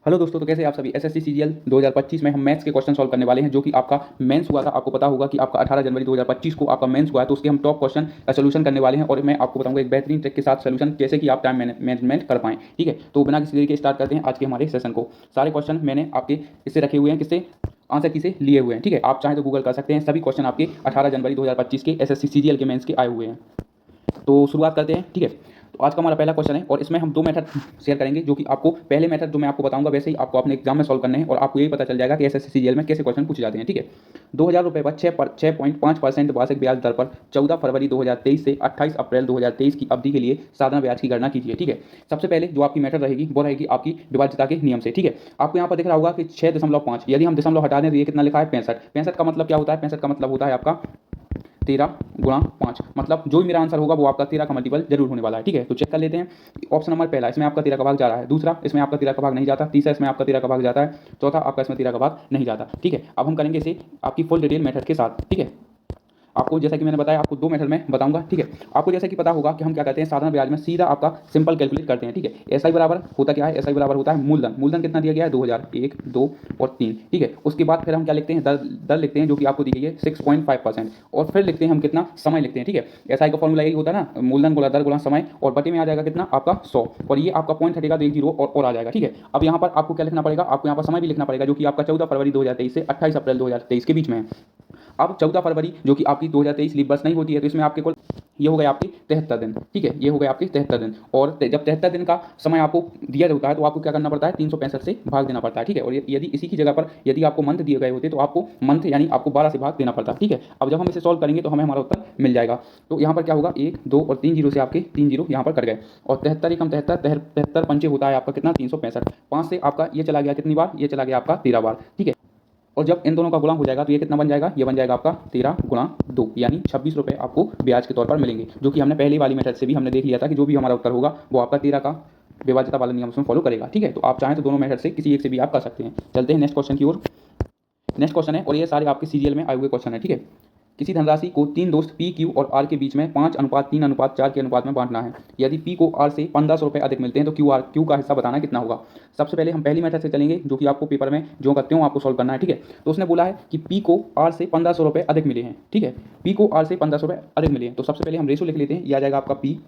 Hello दोस्तों, तो कैसे आप सभी। एसएससी सीजीएल 2025 में हम मैथ्स के क्वेश्चन सॉल्व करने वाले हैं, जो कि आपका मेंस हुआ था। आपको पता होगा कि आपका 18 जनवरी 2025 को आपका मेंस हुआ है, तो उसके हम टॉप क्वेश्चन का सोल्यूशन करने वाले हैं। और मैं आपको बताऊंगा एक बेहतरीन ट्रिक के साथ सोल्यूशन कैसे कि आप टाइम मैनेजमेंट कर पाएं। ठीक है, तो बिना किसी देरी के स्टार्ट करते हैं आज के हमारे सेशन को। सारे क्वेश्चन मैंने आपके इससे रखे हुए हैं, किससे, आंसर की से लिए हुए हैं। ठीक है, आप चाहें तो गूगल कर सकते हैं। सभी क्वेश्चन आपके 18 जनवरी 2025 के एसएससी सीजीएल के मेंस के आए हुए हैं। तो शुरुआत करते हैं। ठीक है, तो आज का हमारा पहला क्वेश्चन है और इसमें हम दो मेथड शेयर करेंगे, जो कि आपको पहले मेथड जो मैं आपको बताऊंगा वैसे ही आपको अपने एग्जाम में सॉल्व करने हैं और आपको यही पता चल जाएगा कि एसएससी सीजीएल में कैसे क्वेश्चन पूछे जाते हैं। ठीक है, 2000 रुपये पर 6.5% वार्षिक ब्याज दर पर 14 फरवरी 2023 से 28 अप्रैल 2023 की अवधि के लिए साधारण ब्याज की गणना कीजिए। ठीक है, सबसे पहले जो आपकी मेथड रहेगी वो रहेगी आपकी विभाज्यता के नियम से। ठीक है, आपको यहाँ पर दिख रहा होगा कि 6.5, यदि हम दशमलव हटा दें तो ये कितना लिखा है 65। 65 का मतलब क्या होता है, 65 का मतलब होता है आपका 13 × 5, मतलब जो भी मेरा आंसर होगा वो आपका 13 का मल्टीपल जरूर होने वाला है। ठीक है, तो चेक कर लेते हैं। ऑप्शन नंबर पहला, इसमें आपका 13 का भाग जा रहा है। दूसरा, इसमें आपका 13 का भाग नहीं जाता। तीसरा, इसमें आपका 13 का भाग जाता है। चौथा, आपका इसमें 13 का भाग नहीं जाता। ठीक है, अब हम करेंगे इसे आपकी फुल डिटेल मेथड के साथ। ठीक है, आपको जैसा कि मैंने बताया आपको दो मेथड में बताऊंगा। ठीक है, आपको जैसा कि पता होगा कि हम क्या करते हैं, साधारण ब्याज में सीधा आपका सिंपल कैलकुलेट करते हैं। ठीक है, एसआई बराबर होता क्या है, एसआई बराबर होता है मूलधन। मूलधन कितना दिया गया है, 2000, 1, 2 और 3। ठीक है, उसके बाद फिर हम क्या लिखते हैं, दर दर लिखते हैं, जो कि आपको दी गई है 6.5%। और फिर लिखते हैं हम कितना, समय लिखते हैं। ठीक है, एसआई का फॉर्मूला यही होता है ना, मूलधन गुणा दर गुणा समय, और बटे में आ जाएगा कितना आपका 100, और ये आपका पॉइंट हटेगा तो एक जीरो और आ जाएगा। ठीक है, अब यहाँ पर आपको क्या लिखना पड़ेगा, आपको यहाँ पर समय भी लिखना पड़ेगा, जो कि आपका 14 फरवरी 2023 से 28 अप्रैल 2023 के बीच में है। अब 14 फरवरी जो कि आपकी 2023 लीप बस नहीं होती है, तो इसमें आपके कुल ये हो गए आपके 73 दिन। ठीक है, ये हो गए आपके 73 दिन। और जब 73 दिन का समय आपको दिया जाता है तो आपको क्या करना पड़ता है, 365 से भाग देना पड़ता है। ठीक है, और यदि इसी की जगह पर यदि आपको मंथ दिए गए होते तो आपको मंथ यानी आपको 12 से भाग देना पड़ता है। ठीक है, अब जब हम इसे सॉल्व करेंगे तो हमें हमारा उत्तर मिल जाएगा। तो यहाँ पर क्या होगा, 1, 2 और 3 जीरो से आपके 3 जीरो यहाँ पर कट गए, और 73 एकम 73, 73 पंचे होता है आपका कितना, 365। 5 से आपका ये चला गया कितनी बार, ये चला गया आपका 13 बार। ठीक है, और जब इन दोनों का गुणा हो जाएगा तो ये कितना बन जाएगा, ये बन जाएगा आपका 13 × 2, यानी 26 रुपये आपको ब्याज के तौर पर मिलेंगे, जो कि हमने पहली वाली मेथड से भी हमने देख लिया था कि जो भी हमारा उत्तर होगा वो आपका 13 का विभाज्यता वाला नियम उसमें फॉलो करेगा। ठीक है, तो आप चाहें तो दोनों मेथड से किसी एक से भी आप कर सकते हैं। चलते हैं नेक्स्ट क्वेश्चन की ओर। नेक्स्ट क्वेश्चन है और ये सारे आपके सीजीएल में आए हुए क्वेश्चन है। ठीक है, किसी धनराशि को तीन दोस्त पी, क्यू और आर के बीच में 5:3:4 के अनुपात में बांटना है। यदि पी को आर से 1500 रुपये अधिक मिलते हैं तो क्यू का हिस्सा बताना कितना होगा। सबसे पहले हम पहली मेथड से चलेंगे, जो कि आपको पेपर में जो का त्यों आपको सॉल्व करना है। ठीक है, तो उसने बोला है कि पी को आर से 1500 रुपये अधिक मिले हैं। ठीक है, पी को आर से 1500 रुपये अधिक मिले हैं, तो सबसे पहले हम रेशो लिख लेते हैं। यह आ जाएगा आपका पी,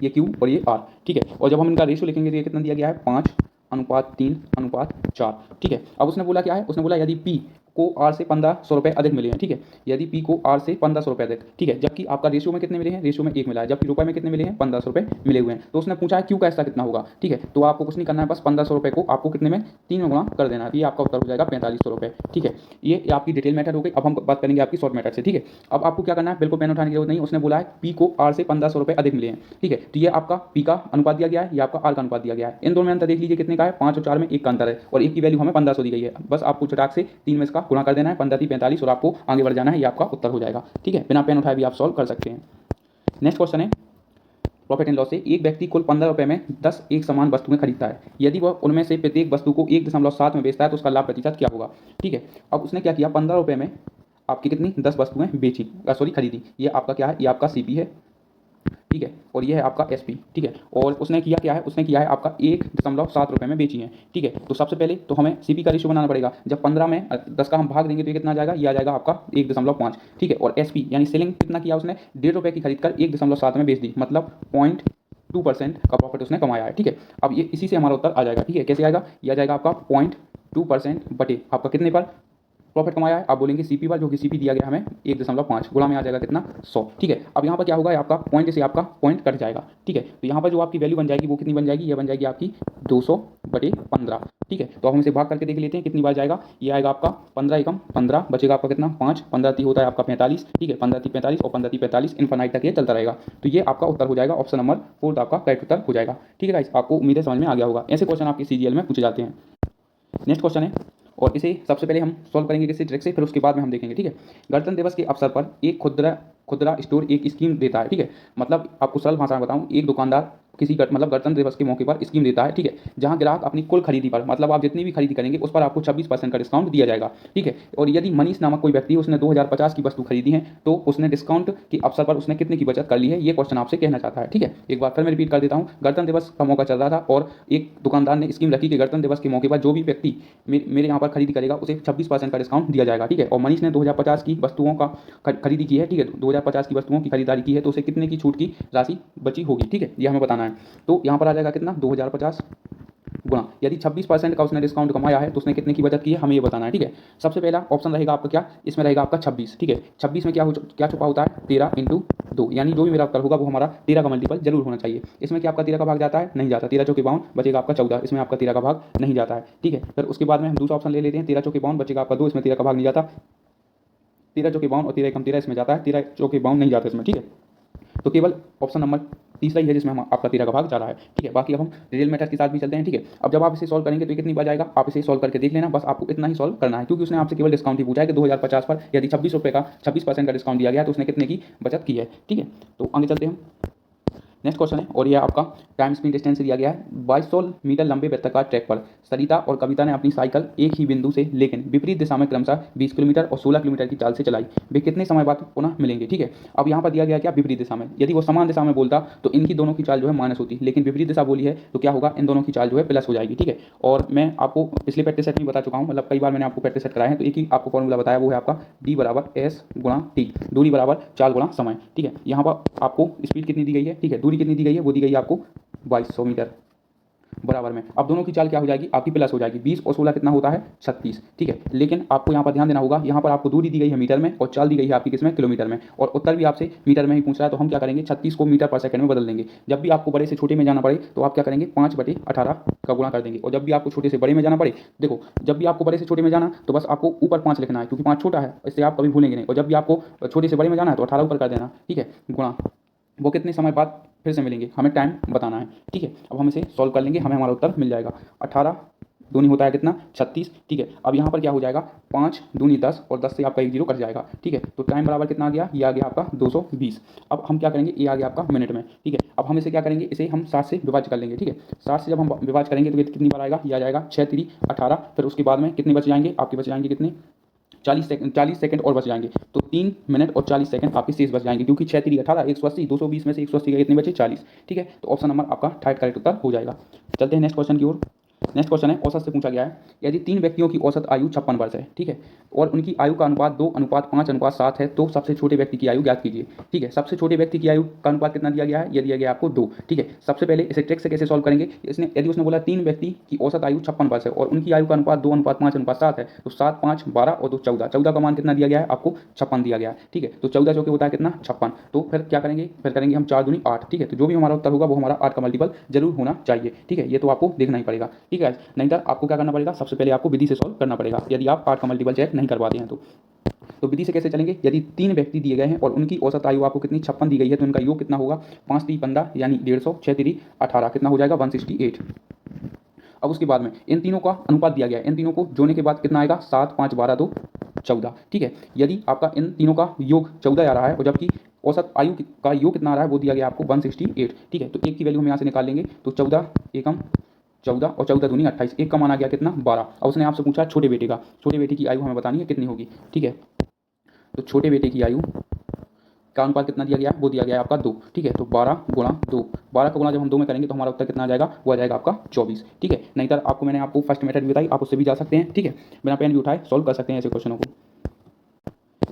ये क्यू और ये आर। ठीक है, और जब हम इनका रेशो लिखेंगे तो ये कितना दिया गया है, 5:3:4। ठीक है, अब उसने बोला क्या है, उसने बोला यदि पी को आर से 1500 रुपये अधिक मिले हैं। ठीक है, यदि पी को आर से 1500 रुपये अधिक। ठीक है, जबकि आपका रेशियो में कितने मिले हैं, रेशियो में 1 मिला है, जबकि रुपये में कितने मिले हैं, 1500 रुपये मिले हुए हैं। तो उसने पूछा है क्यू का हिस्सा कितना होगा। ठीक है, तो आपको कुछ नहीं करना है, बस 1500 रुपये को आपको कितने में 3 में गुणा कर देना है, ये आपका उत्तर हो जाएगा 4500 रुपये। ठीक है, ये आपकी डिटेल मेथड हो गई। अब हम बात करेंगे आपकी शॉर्ट मेथड से। ठीक है, अब आपको क्या करना है, बिल्कुल पेन उठाने की जरूरत नहीं। उसने बोला है पी को आर से 1500 रुपये अधिक मिले हैं। ठीक है, तो ये आपका पी का अनुपात दिया गया है, ये आपका आर का अनुपात दिया गया है। इन दोनों में अंतर देख लीजिए कितने का है, 5 और 4 में 1 का अंतर है, और 1 की वैल्यू हमें 1500 दी गई है। बस आपको चटाक से 3 में इसका गुणा कर देना है, 15×3=45, और आपको आगे बढ़ जाना है, ये आपका उत्तर हो जाएगा। ठीक है, बिना पेन उठाए भी आप सॉल्व कर सकते हैं। नेक्स्ट क्वेश्चन है, प्रॉफिट एंड लॉस से एक व्यक्ति कुल 15 रुपये में 10 एक समान वस्तुएं खरीदता है। यदि वह उनमें से प्रत्येक वस्तु को 1.7 में बेचता है तो उसका लाभ प्रतिशत क्या होगा। ठीक है, अब उसने क्या किया, 15 रुपये में आपकी कितनी 10 वस्तुएं बेची, सॉरी खरीदी। ये आपका क्या है, ये आपका सीपी है। ठीक है, और ये है आपका एसपी। ठीक है, और उसने किया क्या है, उसने किया है आपका 1.7 रुपये में बेची है। ठीक है, तो सबसे पहले तो हमें सीपी का रेशियो बनाना पड़ेगा। जब 15 में 10 का हम भाग देंगे तो ये कितना आ जाएगा, ये आ जाएगा आपका 1.5। ठीक है, और एसपी यानी सेलिंग कितना किया उसने, 1.5 रुपये की खरीद कर 1.7 में बेच दी, मतलब 0.2% का प्रॉफिट उसने कमाया है। ठीक है, अब ये इसी से हमारा उत्तर आ जाएगा। ठीक है, कैसे आएगा, ये आ जाएगा आपका 0.2% बटे आपका कितने पर प्रॉफिट कमाया है, आप बोलेंगे सीपी पर, जो कि सीपी दिया गया हमें 1.5 गुणा में आ जाएगा कितना, 100। ठीक है, अब यहाँ पर क्या होगा, आपका पॉइंट से आपका पॉइंट कट जाएगा। ठीक है, तो यहाँ पर जो आपकी वैल्यू बन जाएगी वो कितनी बन जाएगी, ये बन जाएगी आपकी 200/15। ठीक है, तो हम इसे भाग करके देख लेते हैं कितनी बार जाएगा। ये आएगा आपका 15 एकम 15, बचेगा आपका कितना 5, 15 होता है आपका 45। ठीक है, 15×3=45 और 15×3=45, इनफाइनाइट तक ये चलता रहेगा। तो ये आपका उत्तर हो जाएगा, ऑप्शन नंबर 4 आपका करेक्ट उत्तर हो जाएगा। ठीक है गाइस, आपको उम्मीद है समझ में आ गया होगा। ऐसे क्वेश्चन आपके सीजीएल में पूछे जाते हैं। नेक्स्ट क्वेश्चन है, और इसे सबसे पहले हम सॉल्व करेंगे किसी ट्रिक से, फिर उसके बाद में हम देखेंगे। ठीक है, गणतंत्र दिवस के अवसर पर एक खुदरा स्टोर एक स्कीम देता है। ठीक है, मतलब आपको सरल भाषा में बताऊं, एक दुकानदार मतलब गणतंत्र दिवस के मौके पर स्कीम देता है, ठीक है, जहां ग्राहक अपनी कुल खरीदी पर, मतलब आप जितनी भी खरीदी करेंगे उस पर आपको 26% का डिस्काउंट दिया जाएगा, ठीक है। और यदि मनीष नामक कोई व्यक्ति उसने 2050 की वस्तु खरीदी है तो उसने डिस्काउंट के अवसर पर उसने कितने की बचत कर ली है, ये क्वेश्चन आपसे कहना चाहता है, ठीक है। एक बार फिर मैं रिपीट कर देता हूँ, गणतंत्र दिवस का मौका चल रहा था और एक दुकानदार ने स्कीम रखी कि गणतंत्र दिवस के मौके पर जो भी व्यक्ति मेरे यहाँ पर खरीदी करेगा उसे 26% का डिस्काउंट दिया जाएगा, ठीक है। और मनीष ने 2050 की वस्तुओं का खरीदी की है, ठीक है, 2050 की वस्तुओं की खरीदारी की है तो उसे कितने की छूट की राशि बची होगी, ठीक है, ये हमें बताना है। तो यहाँ पर आ जाएगा कितना, 2050 गुणा, यदि 26% का उसने डिस्काउंट कमाया है तो उसने कितने की बचत की है, हमें ये बताना है, ठीक है। सबसे पहला ऑप्शन रहेगा आपका क्या, इसमें रहेगा आपका 26, ठीक है। 26 में क्या छुपा होता है, 13 × 2, यानी जो भी मेरा उत्तर होगा वो हमारा 13 का मल्टीपल जरूर होना चाहिए। इसमें क्या आपका 13 का भाग जाता है, नहीं जाता, 13 चौके 52 बचेगा आपका 14, इसमें आपका 13 का भाग नहीं जाता है, ठीक है। फिर उसके बाद में हम दूसरा ऑप्शन ले लेते हैं, 13 चौके 52 बचेगा आपका 2, इसमें 13 का भाग नहीं जाता, 13 चौके 52 और 13 एकम 13 इसमें जाता है, 13 चौके 52 नहीं जाता इसमें, ठीक है। तो केवल ऑप्शन नंबर तीसरा ही है जिसमें हम आपका 13 का भाग जा रहा है, ठीक है। बाकी अब हम रियल मेथड के साथ भी चलते हैं, ठीक है। अब जब आप इसे सॉल्व करेंगे तो ये कितनी बार जाएगा, आप इसे सॉल्व करके देख लेना, बस आपको इतना ही सॉल्व करना है, क्योंकि उसने आपसे केवल डिस्काउंट ही पूछा है कि 2050 पर यदि 26 रुपये का 26% का डिस्काउंट दिया गया तो उसने कितने की बचत की है, ठीक है। तो आगे चलते हैं, नेक्स्ट क्वेश्चन है और यह आपका टाइम स्पीड डिस्टेंस दिया गया है। 2200 मीटर लंबे वृत्ताकार ट्रैक पर सरिता और कविता ने अपनी साइकिल एक ही बिंदु से लेकिन विपरीत दिशा में क्रमशः 20 किलोमीटर और 16 किलोमीटर की चाल से चलाई, वे कितने समय बाद पुनः मिलेंगे, ठीक है। अब यहाँ पर दिया गया क्या, विपरीत दिशा में, यदि वो समान दिशा में बोलता तो इनकी दोनों की चाल जो है माइनस होती, लेकिन विपरीत दिशा बोली है तो क्या होगा, इन दोनों की चाल जो है प्लस हो जाएगी, ठीक है। और मैं आपको पिछले प्रैक्टिस सेट में बता चुका हूँ, मतलब कई बार मैंने आपको प्रैक्टिस सेट कराया है, तो एक ही आपको फॉर्मूला बताया, वो है आपका D बराबर S गुणा T, दूरी बराबर चाल गुणा समय, ठीक है। यहाँ पर आपको स्पीड कितनी दी गई है, ठीक है, दूरी कितनी दी गई है, वो दी गई है आपको 2200 मीटर बराबर में। अब दोनों की चाल क्या हो जाएगी, आपकी प्लस हो जाएगी, 20 और 16 कितना होता है, 36, ठीक है। लेकिन आपको यहाँ पर ध्यान देना होगा, यहाँ पर आपको दूरी दी गई है मीटर में और चाल दी गई है आपकी किसमें, किलोमीटर में, और उत्तर भी आपसे मीटर में ही पूछ रहा है, तो हम क्या करेंगे, 36 को मीटर पर सेकंड में बदल देंगे। जब भी आपको बड़े से छोटे में जाना पड़े तो आप क्या करेंगे, 5/18 का गुणा कर देंगे, और जब भी आपको छोटे से बड़े में जाना पड़े, देखो जब भी आपको बड़े से छोटे में जाना तो बस आपको ऊपर 5 लिखना है, क्योंकि 5 छोटा है, इससे आप कभी भूलेंगे नहीं, और जब भी आपको छोटे से बड़े में जाना है तो 18 ऊपर कर देना, ठीक है, गुणा वो कितने समय बाद फिर से मिलेंगे, हमें टाइम बताना है, ठीक है। अब हम इसे सॉल्व कर लेंगे, हमें हमारा उत्तर मिल जाएगा, 18 दूनी होता है कितना, 36, ठीक है। अब यहाँ पर क्या हो जाएगा, 5 दूनी 10 और 10 से आपका 1 जीरो कट जाएगा, ठीक है। तो टाइम बराबर कितना आ गया, ये आ गया आपका 220। अब हम क्या करेंगे, ये आ गया आपका मिनट में, ठीक है। अब हम इसे क्या करेंगे, इसे हम 60 से विभाज्य कर लेंगे, ठीक है। 60 से जब हम विभाज्य करेंगे तो ये कितनी बार आएगा, ये आ जाएगा 6 3 18, फिर उसके बाद में कितने बच जाएंगे, आपके बच जाएंगे कितने, 40 सेकंड और बच जाएंगे, तो 3 मिनट और 40 सेकंड आपके शेष बच जाएंगे, क्योंकि 6 3 18 180, 220 में से 180 का कितने बचे, 40, ठीक है। तो ऑप्शन नंबर आपका थर्ड करेक्ट उत्तर हो जाएगा। चलते हैं नेक्स्ट क्वेश्चन की ओर। नेक्स्ट क्वेश्चन है, औसत से पूछा गया है, यदि 3 व्यक्तियों की औसत आयु 56 वर्ष है, ठीक है, और उनकी आयु का अनुपात 2:5:7 है, तो सबसे छोटे व्यक्ति की आयु ज्ञात कीजिए, ठीक है। सबसे छोटे व्यक्ति की आयु का अनुपात कितना दिया गया है, ये दिया गया आपको 2, ठीक है। सबसे पहले इसे ट्रिक से कैसे सॉल्व करेंगे, यदि उसने बोला 3 व्यक्ति की औसत आयु 56 वर्ष है और उनकी आयु का अनुपात 2:5:7 है, तो 7 5 12 और 2 14, 14 का मान कितना दिया गया है आपको, 56 दिया गया है, ठीक है। तो 14 चौके होता है कितना, 56, तो फिर क्या करेंगे, फिर करेंगे हम 4 दूनी 8, ठीक है। तो जो भी हमारा उत्तर होगा वो हमारा 8 का मल्टीपल जरूर होना चाहिए, ठीक है। ये तो आपको देखना ही पड़ेगा, ठीक है, नहीं तो आपको क्या करना पड़ेगा, सबसे पहले आपको विधि से सॉल्व करना पड़ेगा, यदि आप 8 का मल्टीपल चेक नहीं कर पाते हैं तो विधि से कैसे चलेंगे, यदि 3 व्यक्ति दिए गए हैं और उनकी औसत आयु आपको कितनी 56 दी गई है, तो उनका योग कितना होगा, 5 3 15 यानी 150, 6 3 18 कितना हो जाएगा, 168। अब उसके बाद में इन तीनों का अनुपात दिया गया है, इन तीनों को जोड़ने के बाद कितना आएगा, 7 5 12 2 14, ठीक है। यदि आपका इन तीनों का योग 14 आ रहा है और जबकि औसत आयु का योग कितना आ रहा है, वो दिया गया आपको 168, ठीक है। तो एक की वैल्यू हम यहाँ से निकाल लेंगे, तो 14 एकम 14 और 14 दूनी 28, एक का मान आ गया कितना, 12। अब उसने आपसे पूछा छोटे बेटे का, छोटे बेटे की आयु हमें बतानी है कितनी होगी, ठीक है। तो छोटे बेटे की आयु का अनुपात कितना दिया गया है, वो दिया गया है आपका 2, ठीक है। तो 12 गुणा 2, 12 का गुणा जब हम 2 में करेंगे तो हमारा उत्तर कितना आ जाएगा, वो आ जाएगा आपका 24, ठीक है। नहीं तो आपको मैंने आपको फर्स्ट मेथड भी बताई, आप उससे भी जा सकते हैं, ठीक है, बिना पेन भी उठाए सॉल्व कर सकते हैं ऐसे क्वेश्चनों को।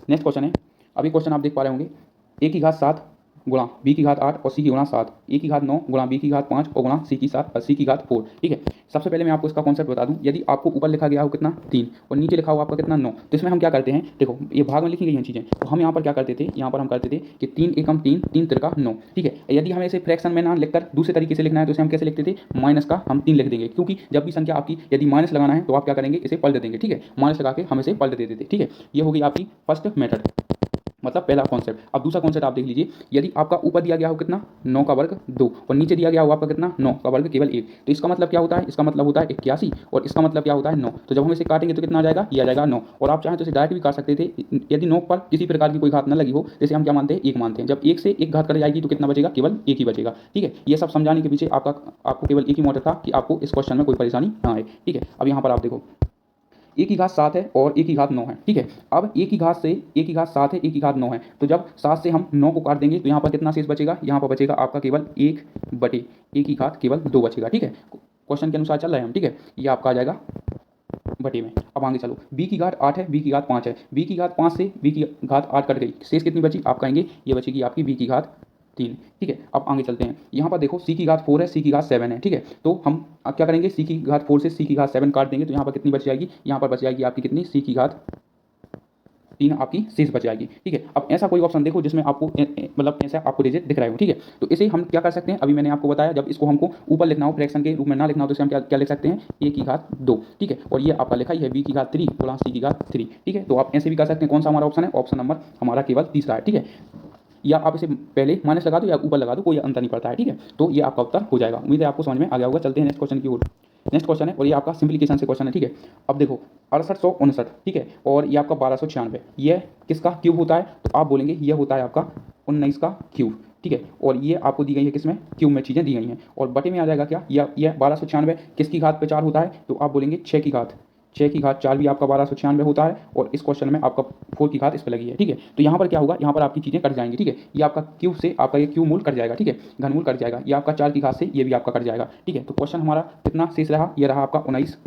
नेक्स्ट क्वेश्चन है, अभी क्वेश्चन आप देख पा रहे होंगे, a की घात 7 गुणा b की घात 8 और c की गुणा 7, a की घात 9 गुणा b की घात 5 और गुणा c की घात 4, ठीक है। सबसे पहले मैं आपको इसका कॉन्सेप्ट बता दूं, यदि आपको ऊपर लिखा गया हो कितना 3 और नीचे लिखा हो आपका कितना 9, तो इसमें हम क्या करते हैं, देखो ये भाग में लिखी गई हैं चीज़ें, तो हम यहाँ पर क्या करते थे, यहाँ पर हम करते थे कि 3 एकम 3 3 तिरका 9, ठीक है। यदि हमें इसे फ्रैक्शन में ना लिखकर दूसरे तरीके से लिखना है तो इसे हम कैसे लिखते थे, माइनस का हम 3 लिख देंगे, क्योंकि जब भी संख्या आपकी यदि माइनस लगाना है तो आप क्या करेंगे, इसे पलट देंगे, ठीक है, माइनस लगा के हम इसे पलट देते थे, ठीक है। ये होगी आपकी फर्स्ट मेथड। मतलब पहला कॉन्सेप्ट। अब दूसरा कॉन्सेप्ट आप देख लीजिए, यदि आपका ऊपर दिया गया हो कितना 9 का वर्ग 2 और नीचे दिया गया हो आपका कितना 9 का वर्ग केवल 1, तो इसका मतलब क्या होता है, इसका मतलब होता है 81 और इसका मतलब क्या होता है 9। तो जब हम इसे काटेंगे तो कितना आ जाएगा, ये आ जाएगा 9। और आप चाहें तो इसे डायरेक्ट भी काट सकते थे, यदि 9 पर किसी प्रकार की कोई घात न लगी हो, जैसे हम क्या मानते हैं 1 मानते हैं, जब 1 से 1 घात कर जाएगी तो कितना बचेगा, केवल 1 ही बचेगा। ठीक है, ये सब समझाने के पीछे आपको केवल एक ही मोटिव था कि आपको इस क्वेश्चन में कोई परेशानी ना आए। ठीक है, अब यहाँ पर आप देखो एक की घात 7 है और एक की घात 9 है। ठीक है, अब एक की घात 7 है, एक की घात 9 है, तो जब 7 से हम 9 को काट देंगे तो यहाँ पर कितना शेष बचेगा, यहाँ पर बचेगा आपका केवल 1/1 की घात केवल 2 बचेगा। ठीक है, क्वेश्चन के अनुसार चल रहे हैं हम। ठीक है, ये आपका आ जाएगा बटे में। अब आगे चलो, b की घात 8 है, b की घात 5 है, b की घात 5 से b की घात 8 कट गई, शेष कितनी बची, आप कहेंगे ये बचेगी आपकी b की घात 3। ठीक है, अब आगे चलते हैं, यहाँ पर देखो c की घात 4 है, c की घात 7 है। ठीक है, तो हम अब क्या करेंगे, c की घात 4 से c की घात 7 काट देंगे तो यहाँ पर कितनी बच जाएगी, यहाँ पर बच जाएगी आपकी कितनी, c की घात 3 आपकी शेष बच जाएगी। ठीक है, अब ऐसा कोई ऑप्शन देखो जिसमें आपको मतलब ऐसा आपको डिजिट दिख रहा हो। ठीक है, तो इसे हम क्या कर सकते हैं, अभी मैंने आपको बताया जब इसको हमको ऊपर लिखना हो फ्रैक्शन के रूप में ना लिखना हो तो इसे हम क्या लिख सकते हैं, a की घात 2। ठीक है, और ये आपका लिखा ही है b की घात 3 प्लस c की घात 3। ठीक है, तो आप ऐसे भी कर सकते हैं। कौन सा हमारा ऑप्शन है, ऑप्शन नंबर हमारा केवल तीसरा है। ठीक है, या आप इसे पहले माइनस लगा दो या ऊपर लगा दो, कोई अंतर नहीं पड़ता है। ठीक है, तो ये आपका उत्तर हो जाएगा। उम्मीद है आपको समझ में आ गया होगा। चलते हैं नेक्स्ट क्वेश्चन की ओर। नेक्स्ट क्वेश्चन है और ये आपका सिंप्लीकेशन से क्वेश्चन है। ठीक है, अब देखो 6859, ठीक है, और ये आपका 1296, ये किसका क्यूब होता है, तो आप बोलेंगे ये होता है आपका 19 का क्यूब। ठीक है, और ये आपको दी गई है किसमें, क्यूब में चीज़ें दी गई हैं, और बटे में आ जाएगा क्या, यह 1296 किसकी घात पे 4 होता है, तो आप बोलेंगे 6 की घात 4 भी आपका 1296 होता है, और इस क्वेश्चन में आपका 4 की घात इस पर लगी है। ठीक है, तो यहाँ पर क्या होगा, यहाँ पर आपकी चीज़ें कट जाएंगी। ठीक है, ये आपका क्यूब से आपका ये क्यूब मूल कट जाएगा। ठीक है, घनमूल कट जाएगा, ये आपका 4 की घात से ये भी आपका कट जाएगा। ठीक है, तो क्वेश्चन हमारा कितना शेष रहा, ये रहा आपका 19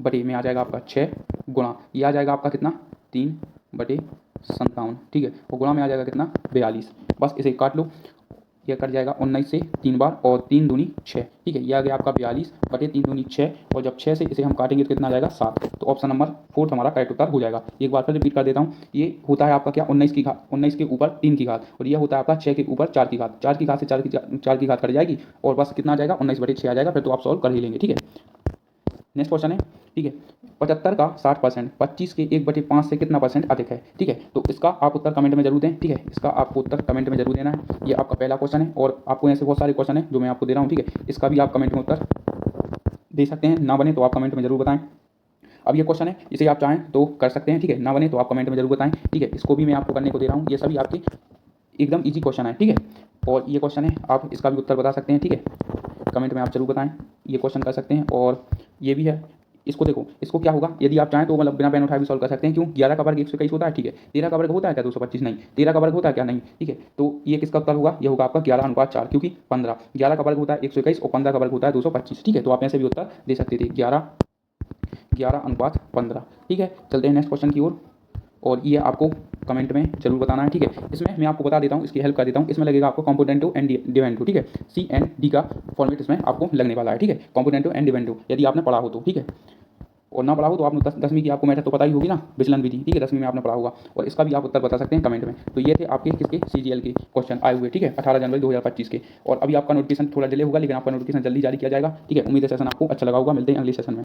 बटे में आ जाएगा आपका 6 गुणा, ये आ जाएगा आपका कितना 3/57। ठीक है, और गुणा में आ जाएगा कितना 42। बस इसे काट लो, यह कट जाएगा 19 से 3 बार और 3 दूनी 6। ठीक है, ये आ गया आपका 42 बटे 3 दूनी 6, और जब 6 से इसे हम काटेंगे तो कितना आ जाएगा 7। तो ऑप्शन नंबर 4 हमारा करेक्ट उत्तर हो जाएगा। एक बार फिर रिपीट कर देता हूँ, ये होता है आपका क्या 19 की घात, 19 के ऊपर 3 की घात, और ये होता है आपका 6 के ऊपर 4 की घात, 4 की घात से 4 की घात कट जाएगी और बस कितना आ जाएगा 19/6 आ जाएगा। फिर तो आप सॉल्व कर ही लेंगे। ठीक है, नेक्स्ट क्वेश्चन है। ठीक है, 75 का 60%, 25 के 1/5 से कितना परसेंट अधिक है। ठीक है, तो इसका आप उत्तर कमेंट में जरूर दें। ठीक है, इसका आपको उत्तर कमेंट में जरूर देना है। ये आपका पहला क्वेश्चन है और आपको ऐसे बहुत सारे क्वेश्चन है जो मैं आपको दे रहा हूँ। ठीक है, इसका भी आप कमेंट में उत्तर दे सकते हैं, ना बने तो आप कमेंट में जरूर बताएं। अब ये क्वेश्चन है, इसे आप चाहें तो कर सकते हैं। ठीक है, ना बने तो आप कमेंट में जरूर बताएं। ठीक है, इसको भी मैं आपको करने को दे रहा हूँ। ये सभी आपके एकदम ईजी क्वेश्चन है। ठीक है, और ये क्वेश्चन है, आप इसका भी उत्तर बता सकते हैं। ठीक है, कमेंट में आप जरूर बताएं, ये क्वेश्चन कर सकते हैं। और ये भी है, इसको देखो, इसको क्या होगा, यदि आप चाहें तो मतलब बिना पेन उठाए भी सॉल्व कर सकते हैं। क्यों, 11 का वर्ग 121 होता है। ठीक है, 13 का वर्ग होता है क्या 225, नहीं। 13 का वर्ग होता है क्या, नहीं। ठीक है, तो ये किसका उत्तर होगा, ये होगा आपका 11/4, क्योंकि 11 का वर्ग होता है 121 और 15 का वर्ग होता है 225। ठीक है, तो आप ऐसे भी उत्तर दे सकते थे 11/15। ठीक है, चलते हैं नेक्स्ट क्वेश्चन की ओर, और ये आपको कमेंट में जरूर बताना है। ठीक है, इसमें मैं आपको बता देता हूँ, इसकी हेल्प कर देता हूँ। इसमें लगेगा आपको कॉम्पोनेंटिव एंड डिवेंटिव। ठीक है, सी एंड डी का फॉर्मेट इसमें आपको लगने वाला है। ठीक है, कॉम्पोनेंटिव एंड डिवेंटिव यदि आपने पढ़ा हो तो। ठीक है, और ना पढ़ा हो तो आपने 10वीं की आपको मैथड तो पता ही होगी ना, विचलन विधि। ठीक है, 10वीं में आपने पढ़ा होगा, और इसका भी आप उत्तर बता सकते हैं कमेंट में। तो ये थे आपके किसके, CGL के क्वेश्चन आए हुए। ठीक है, 18 जनवरी 2025 के। और अभी आपका नोटिफिकेशन थोड़ा डिले होगा, लेकिन आपका नोटिफिकेशन जल्दी जारी किया जाएगा। ठीक है, उम्मीद है सेशन आपको अच्छा लगा होगा। मिलते हैं अगले सेशन में।